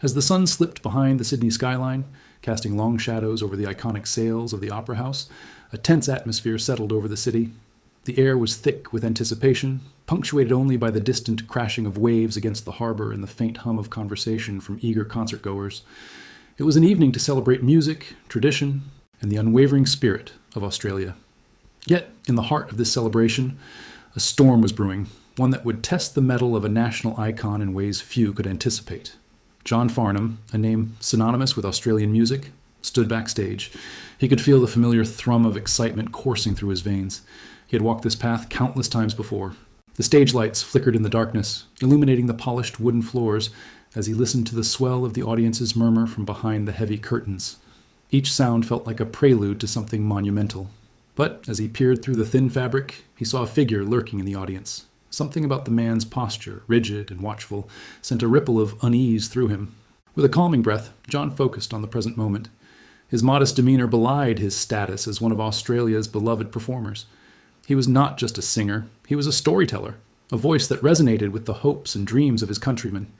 As the sun slipped behind the Sydney skyline, casting long shadows over the iconic sails of the Opera House, a tense atmosphere settled over the city. The air was thick with anticipation, punctuated only by the distant crashing of waves against the harbor and the faint hum of conversation from eager concertgoers. It was an evening to celebrate music, tradition, and the unwavering spirit of Australia. Yet, in the heart of this celebration, a storm was brewing, one that would test the mettle of a national icon in ways few could anticipate. John Farnham, a name synonymous with Australian music, stood backstage. He could feel the familiar thrum of excitement coursing through his veins. He had walked this path countless times before. The stage lights flickered in the darkness, illuminating the polished wooden floors as he listened to the swell of the audience's murmur from behind the heavy curtains. Each sound felt like a prelude to something monumental. But as he peered through the thin fabric, he saw a figure lurking in the audience. Something about the man's posture, rigid and watchful, sent a ripple of unease through him. With a calming breath, John focused on the present moment. His modest demeanor belied his status as one of Australia's beloved performers. He was not just a singer, he was a storyteller, a voice that resonated with the hopes and dreams of his countrymen.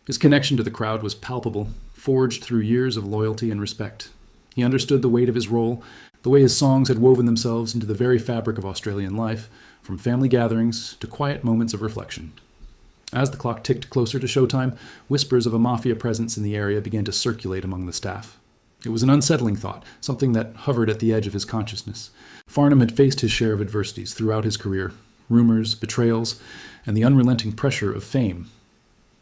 His connection to the crowd was palpable, forged through years of loyalty and respect. He understood the weight of his role, the way his songs had woven themselves into the very fabric of Australian life, from family gatherings to quiet moments of reflection. As the clock ticked closer to showtime, whispers of a Mafia presence in the area began to circulate among the staff. It was an unsettling thought, something that hovered at the edge of his consciousness. Farnham had faced his share of adversities throughout his career, rumors, betrayals, and the unrelenting pressure of fame.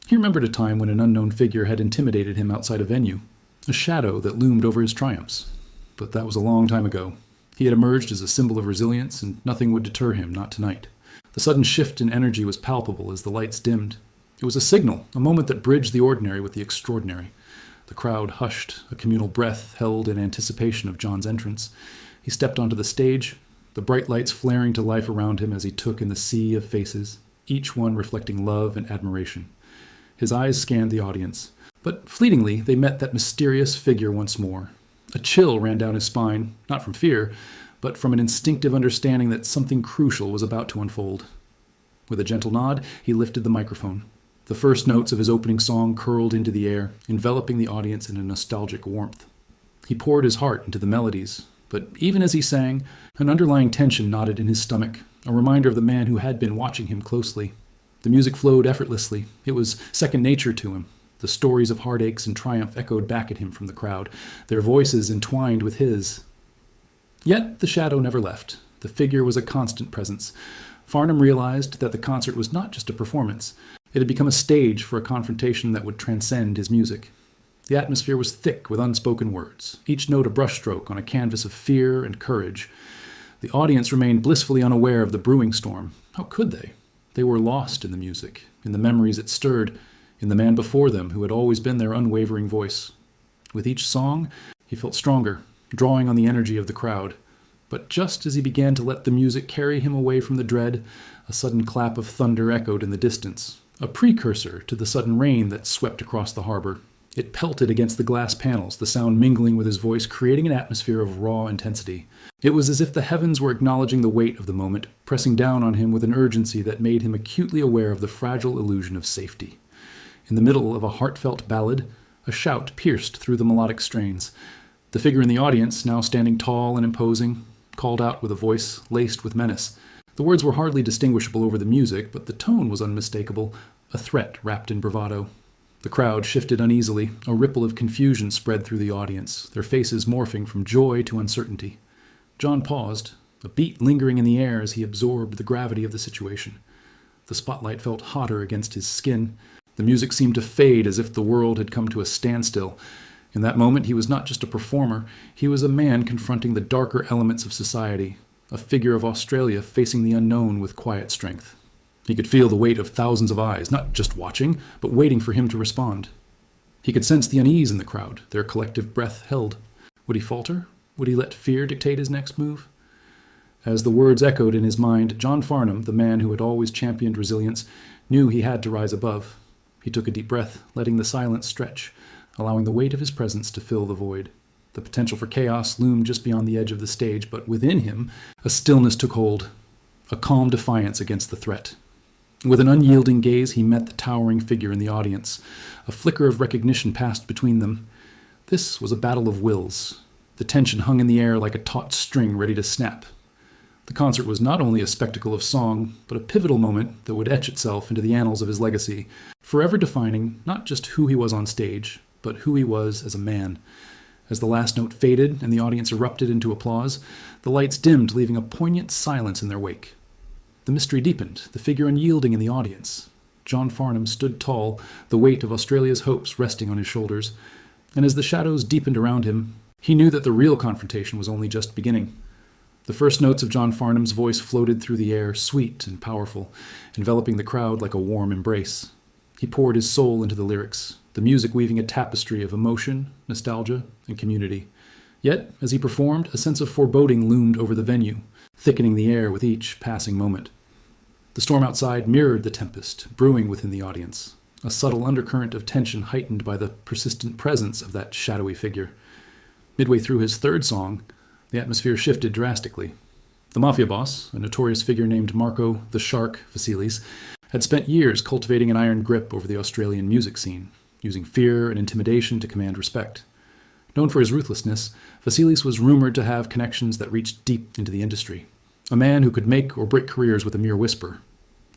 He remembered a time when an unknown figure had intimidated him outside a venue, a shadow that loomed over his triumphs. But that was a long time ago. He had emerged as a symbol of resilience, and nothing would deter him, not tonight. The sudden shift in energy was palpable as the lights dimmed. It was a signal, a moment that bridged the ordinary with the extraordinary. The crowd hushed, a communal breath held in anticipation of John's entrance. He stepped onto the stage, the bright lights flaring to life around him as he took in the sea of faces, each one reflecting love and admiration. His eyes scanned the audience, but fleetingly they met that mysterious figure once more. A chill ran down his spine, not from fear, but from an instinctive understanding that something crucial was about to unfold. With a gentle nod, he lifted the microphone. The first notes of his opening song curled into the air, enveloping the audience in a nostalgic warmth. He poured his heart into the melodies, but even as he sang, an underlying tension knotted in his stomach, a reminder of the man who had been watching him closely. The music flowed effortlessly. It was second nature to him. The stories of heartaches and triumph echoed back at him from the crowd, their voices entwined with his. Yet the shadow never left. The figure was a constant presence. Farnham realized that the concert was not just a performance. It had become a stage for a confrontation that would transcend his music. The atmosphere was thick with unspoken words, each note a brushstroke on a canvas of fear and courage. The audience remained blissfully unaware of the brewing storm. How could they? They were lost in the music, in the memories it stirred, in the man before them who had always been their unwavering voice. With each song, he felt stronger, drawing on the energy of the crowd. But just as he began to let the music carry him away from the dread, a sudden clap of thunder echoed in the distance, a precursor to the sudden rain that swept across the harbor. It pelted against the glass panels, the sound mingling with his voice, creating an atmosphere of raw intensity. It was as if the heavens were acknowledging the weight of the moment, pressing down on him with an urgency that made him acutely aware of the fragile illusion of safety. In the middle of a heartfelt ballad, a shout pierced through the melodic strains. The figure in the audience, now standing tall and imposing, called out with a voice laced with menace. The words were hardly distinguishable over the music, but the tone was unmistakable, a threat wrapped in bravado. The crowd shifted uneasily. A ripple of confusion spread through the audience, their faces morphing from joy to uncertainty. John paused, a beat lingering in the air as he absorbed the gravity of the situation. The spotlight felt hotter against his skin. The music seemed to fade as if the world had come to a standstill. In that moment, he was not just a performer. He was a man confronting the darker elements of society, a figure of Australia facing the unknown with quiet strength. He could feel the weight of thousands of eyes, not just watching, but waiting for him to respond. He could sense the unease in the crowd, their collective breath held. Would he falter? Would he let fear dictate his next move? As the words echoed in his mind, John Farnham, the man who had always championed resilience, knew he had to rise above. He took a deep breath, letting the silence stretch, allowing the weight of his presence to fill the void. The potential for chaos loomed just beyond the edge of the stage, but within him, a stillness took hold, a calm defiance against the threat. With an unyielding gaze, he met the towering figure in the audience. A flicker of recognition passed between them. This was a battle of wills. The tension hung in the air like a taut string ready to snap. The concert was not only a spectacle of song, but a pivotal moment that would etch itself into the annals of his legacy, forever defining not just who he was on stage, but who he was as a man. As the last note faded and the audience erupted into applause, the lights dimmed, leaving a poignant silence in their wake. The mystery deepened, the figure unyielding in the audience. John Farnham stood tall, the weight of Australia's hopes resting on his shoulders, and as the shadows deepened around him, he knew that the real confrontation was only just beginning. The first notes of John Farnham's voice floated through the air, sweet and powerful, enveloping the crowd like a warm embrace. He poured his soul into the lyrics, the music weaving a tapestry of emotion, nostalgia, and community. Yet, as he performed, a sense of foreboding loomed over the venue, thickening the air with each passing moment. The storm outside mirrored the tempest, brewing within the audience, a subtle undercurrent of tension heightened by the persistent presence of that shadowy figure. Midway through his third song, the atmosphere shifted drastically. The Mafia boss, a notorious figure named Marco the Shark Vasilis, had spent years cultivating an iron grip over the Australian music scene, using fear and intimidation to command respect. Known for his ruthlessness, Vasilis was rumored to have connections that reached deep into the industry. A man who could make or break careers with a mere whisper.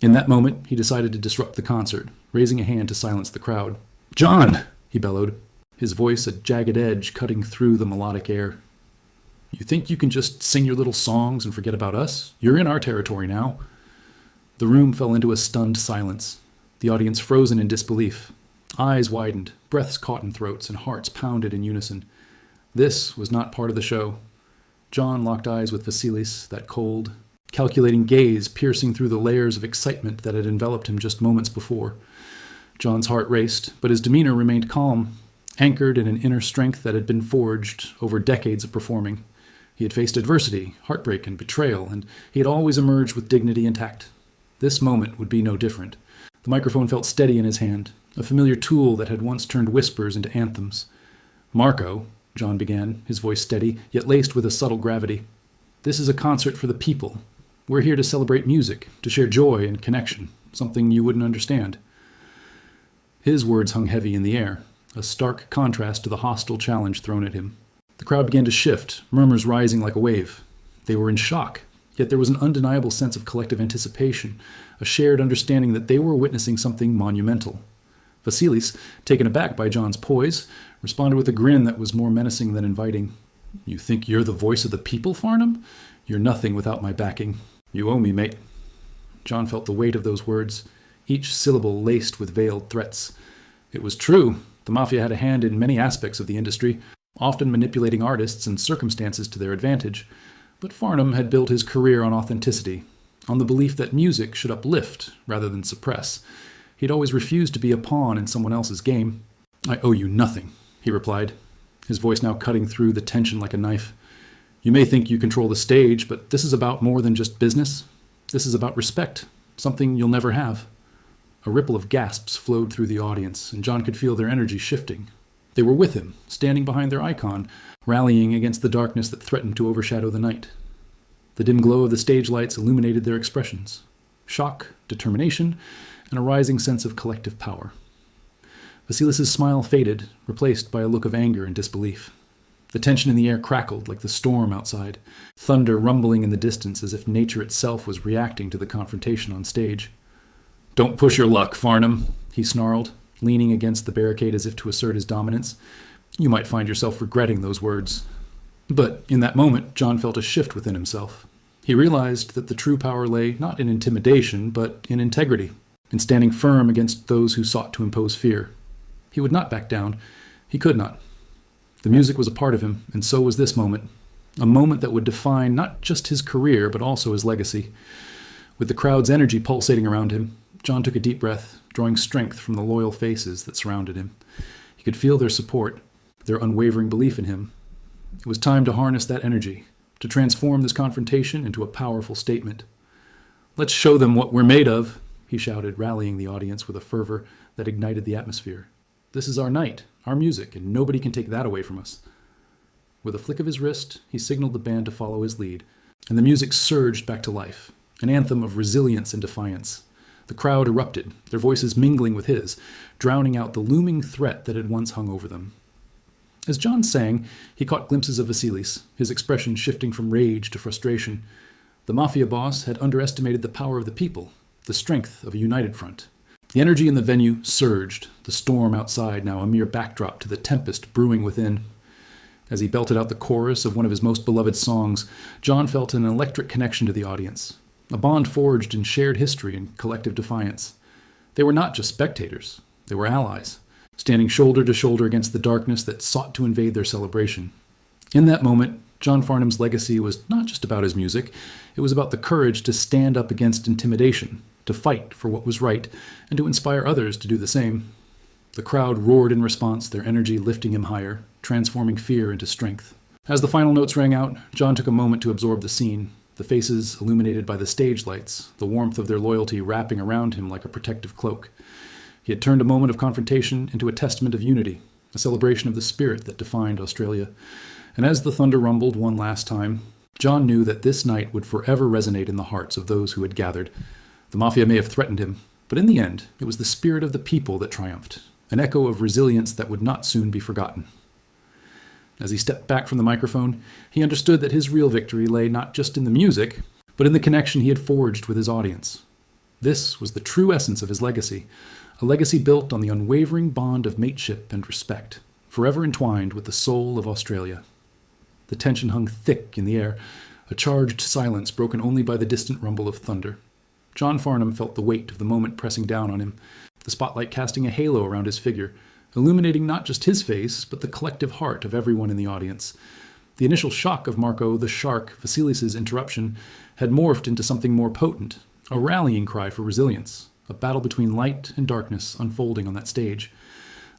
In that moment, he decided to disrupt the concert, raising a hand to silence the crowd. "John!" he bellowed, his voice a jagged edge cutting through the melodic air. "You think you can just sing your little songs and forget about us? You're in our territory now." The room fell into a stunned silence, the audience frozen in disbelief. Eyes widened, breaths caught in throats, and hearts pounded in unison. This was not part of the show. John locked eyes with Vasilis, that cold, calculating gaze piercing through the layers of excitement that had enveloped him just moments before. John's heart raced, but his demeanor remained calm, anchored in an inner strength that had been forged over decades of performing. He had faced adversity, heartbreak, and betrayal, and he had always emerged with dignity intact. This moment would be no different. The microphone felt steady in his hand, a familiar tool that had once turned whispers into anthems. "Marco," John began, his voice steady, yet laced with a subtle gravity. "This is a concert for the people. We're here to celebrate music, to share joy and connection, something you wouldn't understand." His words hung heavy in the air, a stark contrast to the hostile challenge thrown at him. The crowd began to shift, murmurs rising like a wave. They were in shock, yet there was an undeniable sense of collective anticipation, a shared understanding that they were witnessing something monumental. Vasilis, taken aback by John's poise, responded with a grin that was more menacing than inviting. "You think you're the voice of the people, Farnham? You're nothing without my backing. You owe me, mate." John felt the weight of those words, each syllable laced with veiled threats. It was true. The Mafia had a hand in many aspects of the industry, often manipulating artists and circumstances to their advantage. But Farnham had built his career on authenticity, on the belief that music should uplift rather than suppress. He'd always refused to be a pawn in someone else's game. "I owe you nothing," he replied, his voice now cutting through the tension like a knife. "You may think you control the stage, but this is about more than just business. This is about respect, something you'll never have." A ripple of gasps flowed through the audience, and John could feel their energy shifting. They were with him, standing behind their icon, rallying against the darkness that threatened to overshadow the night. The dim glow of the stage lights illuminated their expressions. Shock, determination, and a rising sense of collective power. Vasilis' smile faded, replaced by a look of anger and disbelief. The tension in the air crackled like the storm outside, thunder rumbling in the distance as if nature itself was reacting to the confrontation on stage. "Don't push your luck, Farnham," he snarled, leaning against the barricade as if to assert his dominance. "You might find yourself regretting those words." But in that moment, John felt a shift within himself. He realized that the true power lay not in intimidation, but in integrity, in standing firm against those who sought to impose fear. He would not back down. He could not. The music was a part of him, and so was this moment, a moment that would define not just his career, but also his legacy. With the crowd's energy pulsating around him, John took a deep breath, drawing strength from the loyal faces that surrounded him. He could feel their support, their unwavering belief in him. It was time to harness that energy, to transform this confrontation into a powerful statement. "Let's show them what we're made of," he shouted, rallying the audience with a fervor that ignited the atmosphere. "This is our night, our music, and nobody can take that away from us." With a flick of his wrist, he signaled the band to follow his lead, and the music surged back to life, an anthem of resilience and defiance. The crowd erupted, their voices mingling with his, drowning out the looming threat that had once hung over them. As John sang, he caught glimpses of Vasilis, his expression shifting from rage to frustration. The Mafia boss had underestimated the power of the people, the strength of a united front. The energy in the venue surged, the storm outside now a mere backdrop to the tempest brewing within. As he belted out the chorus of one of his most beloved songs, John felt an electric connection to the audience, a bond forged in shared history and collective defiance. They were not just spectators, they were allies, standing shoulder to shoulder against the darkness that sought to invade their celebration. In that moment, John Farnham's legacy was not just about his music, it was about the courage to stand up against intimidation, to fight for what was right, and to inspire others to do the same. The crowd roared in response, their energy lifting him higher, transforming fear into strength. As the final notes rang out, John took a moment to absorb the scene, the faces illuminated by the stage lights, the warmth of their loyalty wrapping around him like a protective cloak. He had turned a moment of confrontation into a testament of unity, a celebration of the spirit that defined Australia. And as the thunder rumbled one last time, John knew that this night would forever resonate in the hearts of those who had gathered. The Mafia may have threatened him, but in the end, it was the spirit of the people that triumphed, an echo of resilience that would not soon be forgotten. As he stepped back from the microphone, he understood that his real victory lay not just in the music, but in the connection he had forged with his audience. This was the true essence of his legacy, a legacy built on the unwavering bond of mateship and respect, forever entwined with the soul of Australia. The tension hung thick in the air, a charged silence broken only by the distant rumble of thunder. John Farnham felt the weight of the moment pressing down on him, the spotlight casting a halo around his figure, illuminating not just his face, but the collective heart of everyone in the audience. The initial shock of Marco the Shark Vasilis' interruption had morphed into something more potent, a rallying cry for resilience, a battle between light and darkness unfolding on that stage.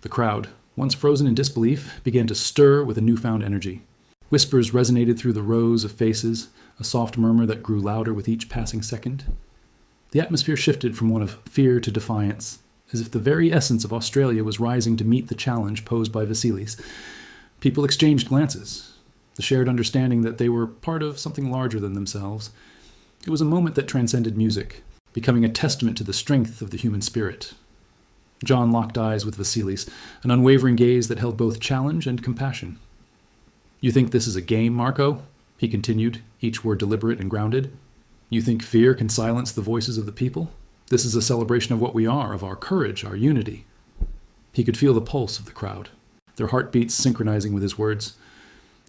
The crowd, once frozen in disbelief, began to stir with a newfound energy. Whispers resonated through the rows of faces, a soft murmur that grew louder with each passing second. The atmosphere shifted from one of fear to defiance, as if the very essence of Australia was rising to meet the challenge posed by Vasilis. People exchanged glances, the shared understanding that they were part of something larger than themselves. It was a moment that transcended music, becoming a testament to the strength of the human spirit. John locked eyes with Vasilis, an unwavering gaze that held both challenge and compassion. "You think this is a game, Marco?" he continued, each word deliberate and grounded. "You think fear can silence the voices of the people? This is a celebration of what we are, of our courage, our unity." He could feel the pulse of the crowd, their heartbeats synchronizing with his words.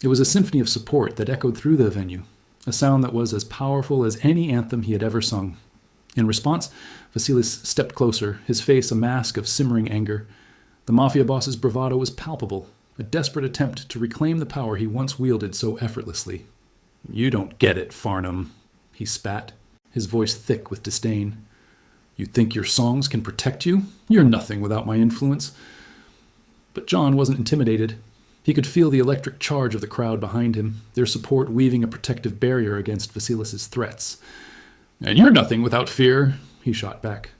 It was a symphony of support that echoed through the venue, a sound that was as powerful as any anthem he had ever sung. In response, Vasilis stepped closer, his face a mask of simmering anger. The Mafia boss's bravado was palpable, a desperate attempt to reclaim the power he once wielded so effortlessly. "You don't get it, Farnham," he spat, his voice thick with disdain. "You think your songs can protect you? You're nothing without my influence." But John wasn't intimidated. He could feel the electric charge of the crowd behind him, their support weaving a protective barrier against Vasilis' threats. "And you're nothing without fear," he shot back.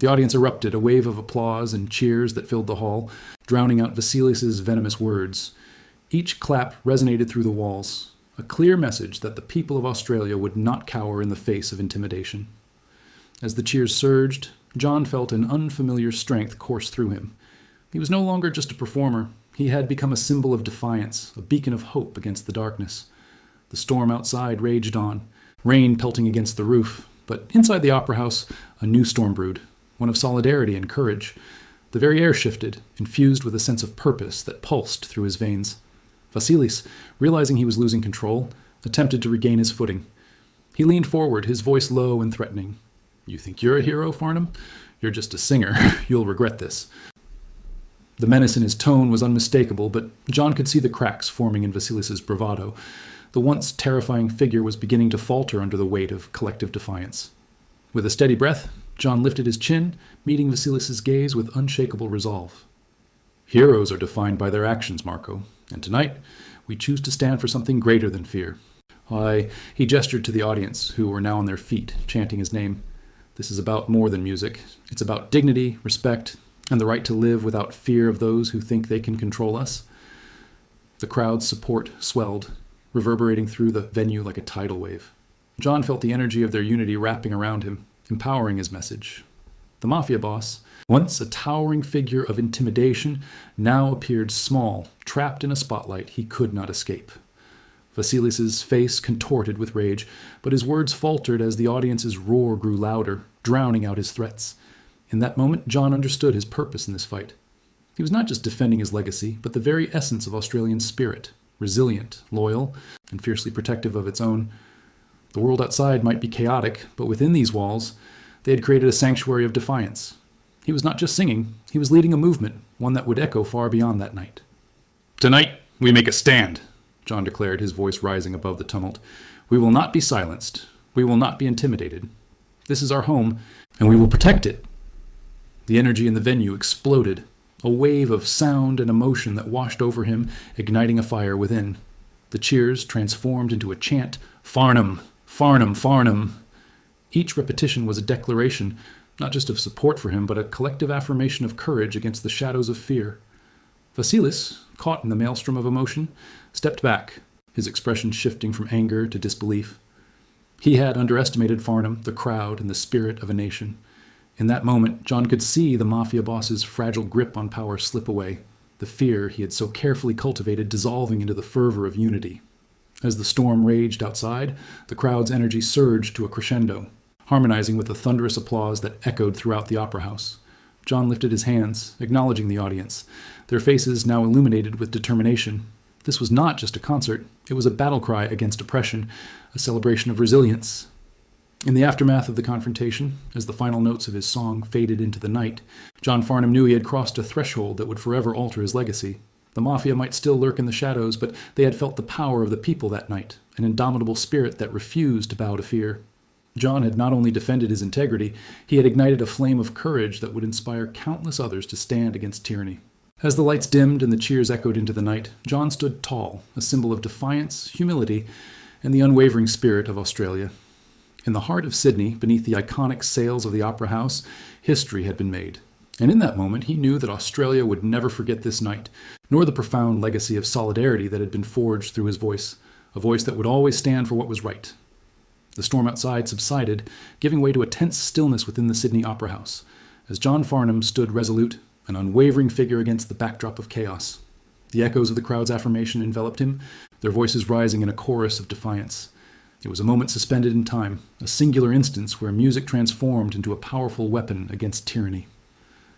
The audience erupted, a wave of applause and cheers that filled the hall, drowning out Vasilis' venomous words. Each clap resonated through the walls, a clear message that the people of Australia would not cower in the face of intimidation. As the cheers surged, John felt an unfamiliar strength course through him. He was no longer just a performer. He had become a symbol of defiance, a beacon of hope against the darkness. The storm outside raged on, rain pelting against the roof, but inside the opera house, a new storm brewed, one of solidarity and courage. The very air shifted, infused with a sense of purpose that pulsed through his veins. Vasilis, realizing he was losing control, attempted to regain his footing. He leaned forward, his voice low and threatening. "You think you're a hero, Farnham? You're just a singer. You'll regret this." The menace in his tone was unmistakable, but John could see the cracks forming in Vasilis' bravado. The once terrifying figure was beginning to falter under the weight of collective defiance. With a steady breath, John lifted his chin, meeting Vasilis' gaze with unshakable resolve. "Heroes are defined by their actions, Marco, and tonight we choose to stand for something greater than fear." He gestured to the audience, who were now on their feet, chanting his name. "This is about more than music. It's about dignity, respect, and the right to live without fear of those who think they can control us." The crowd's support swelled, reverberating through the venue like a tidal wave. John felt the energy of their unity wrapping around him, empowering his message, The Mafia boss, once a towering figure of intimidation, now appeared small, trapped in a spotlight he could not escape. Vasilis's face contorted with rage, but his words faltered as the audience's roar grew louder, drowning out his threats. In that moment, John understood his purpose in this fight. He was not just defending his legacy, but the very essence of Australian spirit, resilient, loyal, and fiercely protective of its own. The world outside might be chaotic, but within these walls, they had created a sanctuary of defiance. He was not just singing, he was leading a movement, one that would echo far beyond that night. "Tonight, we make a stand," John declared, his voice rising above the tumult. "We will not be silenced. We will not be intimidated. This is our home, and we will protect it." The energy in the venue exploded, a wave of sound and emotion that washed over him, igniting a fire within. The cheers transformed into a chant, "Farnham! Farnham! Farnham!" Each repetition was a declaration, not just of support for him, but a collective affirmation of courage against the shadows of fear. Vasilis, caught in the maelstrom of emotion, stepped back, his expression shifting from anger to disbelief. He had underestimated Farnham, the crowd, and the spirit of a nation. In that moment, John could see the Mafia boss's fragile grip on power slip away, the fear he had so carefully cultivated dissolving into the fervor of unity. As the storm raged outside, the crowd's energy surged to a crescendo, harmonizing with the thunderous applause that echoed throughout the opera house. John lifted his hands, acknowledging the audience, their faces now illuminated with determination. This was not just a concert, it was a battle cry against oppression, a celebration of resilience. In the aftermath of the confrontation, as the final notes of his song faded into the night, John Farnham knew he had crossed a threshold that would forever alter his legacy. The Mafia might still lurk in the shadows, but they had felt the power of the people that night, an indomitable spirit that refused to bow to fear. John had not only defended his integrity, he had ignited a flame of courage that would inspire countless others to stand against tyranny. As the lights dimmed and the cheers echoed into the night, John stood tall, a symbol of defiance, humility, and the unwavering spirit of Australia. In the heart of Sydney, beneath the iconic sails of the Opera House, history had been made. And in that moment, he knew that Australia would never forget this night, nor the profound legacy of solidarity that had been forged through his voice, a voice that would always stand for what was right. The storm outside subsided, giving way to a tense stillness within the Sydney Opera House, as John Farnham stood resolute, an unwavering figure against the backdrop of chaos. The echoes of the crowd's affirmation enveloped him, their voices rising in a chorus of defiance. It was a moment suspended in time, a singular instance where music transformed into a powerful weapon against tyranny.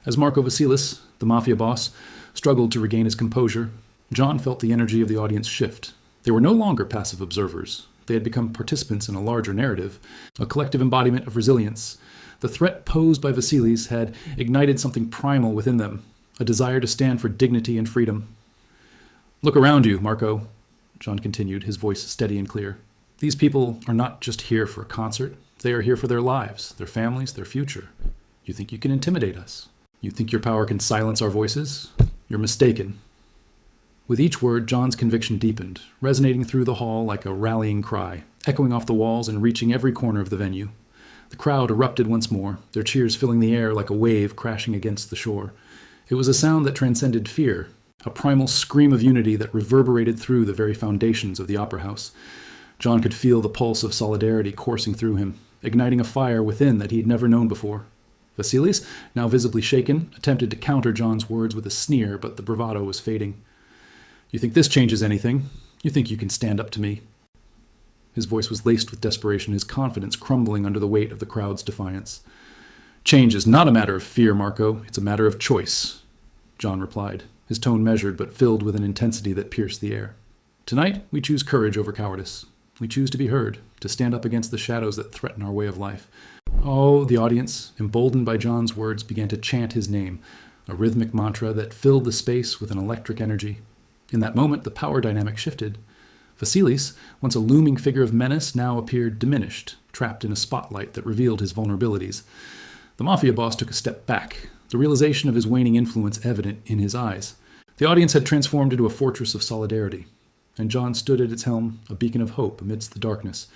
As Marco Vasilis, the Mafia boss, struggled to regain his composure, John felt the energy of the audience shift. They were no longer passive observers. They had become participants in a larger narrative, a collective embodiment of resilience. The threat posed by Vasilis had ignited something primal within them, a desire to stand for dignity and freedom. "Look around you, Marco," John continued, his voice steady and clear. "These people are not just here for a concert. They are here for their lives, their families, their future. You think you can intimidate us? You think your power can silence our voices? You're mistaken." With each word, John's conviction deepened, resonating through the hall like a rallying cry, echoing off the walls and reaching every corner of the venue. The crowd erupted once more, their cheers filling the air like a wave crashing against the shore. It was a sound that transcended fear, a primal scream of unity that reverberated through the very foundations of the Opera House. John could feel the pulse of solidarity coursing through him, igniting a fire within that he had never known before. Vasilis, now visibly shaken, attempted to counter John's words with a sneer, but the bravado was fading. "You think this changes anything? You think you can stand up to me?" His voice was laced with desperation, his confidence crumbling under the weight of the crowd's defiance. "Change is not a matter of fear, Marco. It's a matter of choice," John replied, his tone measured but filled with an intensity that pierced the air. "Tonight, we choose courage over cowardice. We choose to be heard, to stand up against the shadows that threaten our way of life." Oh, the audience, emboldened by John's words, began to chant his name, a rhythmic mantra that filled the space with an electric energy. In that moment, the power dynamic shifted. Vasilis, once a looming figure of menace, now appeared diminished, trapped in a spotlight that revealed his vulnerabilities. The Mafia boss took a step back, the realization of his waning influence evident in his eyes. The audience had transformed into a fortress of solidarity, and John stood at its helm, a beacon of hope amidst the darkness.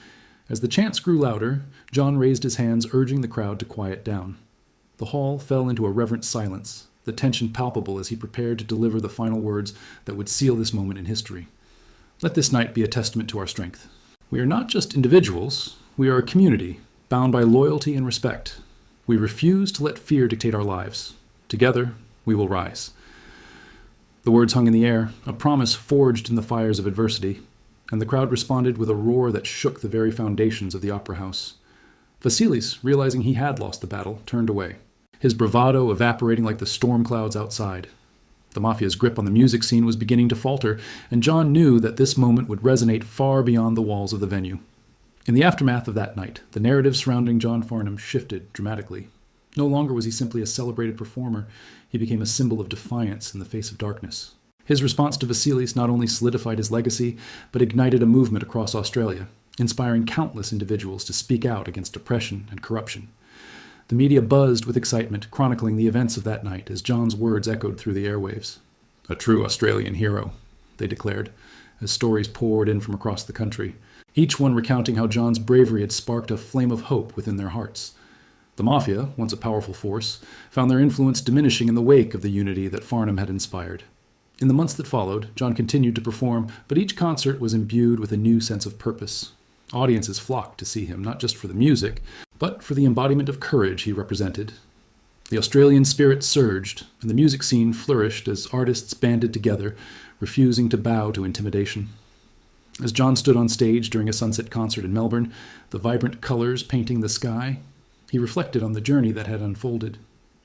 As the chants grew louder, John raised his hands, urging the crowd to quiet down. The hall fell into a reverent silence, the tension palpable as he prepared to deliver the final words that would seal this moment in history. "Let this night be a testament to our strength. We are not just individuals, we are a community, bound by loyalty and respect. We refuse to let fear dictate our lives. Together, we will rise. The words hung in the air, a promise forged in the fires of adversity, and the crowd responded with a roar that shook the very foundations of the opera house. Vasilis, realizing he had lost the battle, turned away, his bravado evaporating like the storm clouds outside. The Mafia's grip on the music scene was beginning to falter, and John knew that this moment would resonate far beyond the walls of the venue. In the aftermath of that night, the narrative surrounding John Farnham shifted dramatically. No longer was he simply a celebrated performer, he became a symbol of defiance in the face of darkness. His response to Vasilis not only solidified his legacy, but ignited a movement across Australia, inspiring countless individuals to speak out against oppression and corruption. The media buzzed with excitement, chronicling the events of that night as John's words echoed through the airwaves. "A true Australian hero," they declared, as stories poured in from across the country, each one recounting how John's bravery had sparked a flame of hope within their hearts. The Mafia, once a powerful force, found their influence diminishing in the wake of the unity that Farnham had inspired. In the months that followed, John continued to perform, but each concert was imbued with a new sense of purpose. Audiences flocked to see him, not just for the music, but for the embodiment of courage he represented. The Australian spirit surged, and the music scene flourished as artists banded together, refusing to bow to intimidation. As John stood on stage during a sunset concert in Melbourne, the vibrant colors painting the sky, he reflected on the journey that had unfolded.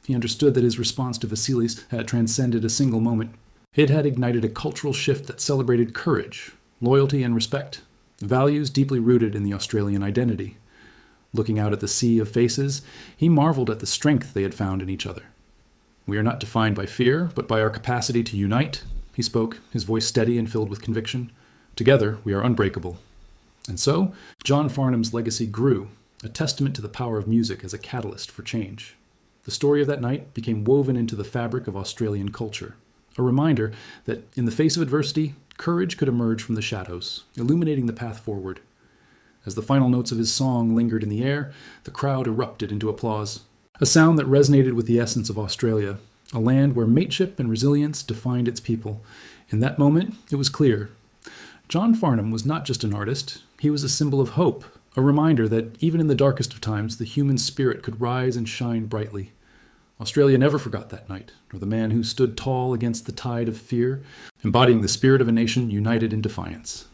He understood that his response to Vasilis had transcended a single moment. It had ignited a cultural shift that celebrated courage, loyalty, and respect, values deeply rooted in the Australian identity. Looking out at the sea of faces, he marveled at the strength they had found in each other. "We are not defined by fear, but by our capacity to unite," he spoke, his voice steady and filled with conviction. "Together, we are unbreakable." And so, John Farnham's legacy grew, a testament to the power of music as a catalyst for change. The story of that night became woven into the fabric of Australian culture, a reminder that in the face of adversity, courage could emerge from the shadows, illuminating the path forward. As the final notes of his song lingered in the air, the crowd erupted into applause, a sound that resonated with the essence of Australia, a land where mateship and resilience defined its people. In that moment, it was clear. John Farnham was not just an artist, he was a symbol of hope, a reminder that even in the darkest of times, the human spirit could rise and shine brightly. Australia never forgot that night, nor the man who stood tall against the tide of fear, embodying the spirit of a nation united in defiance.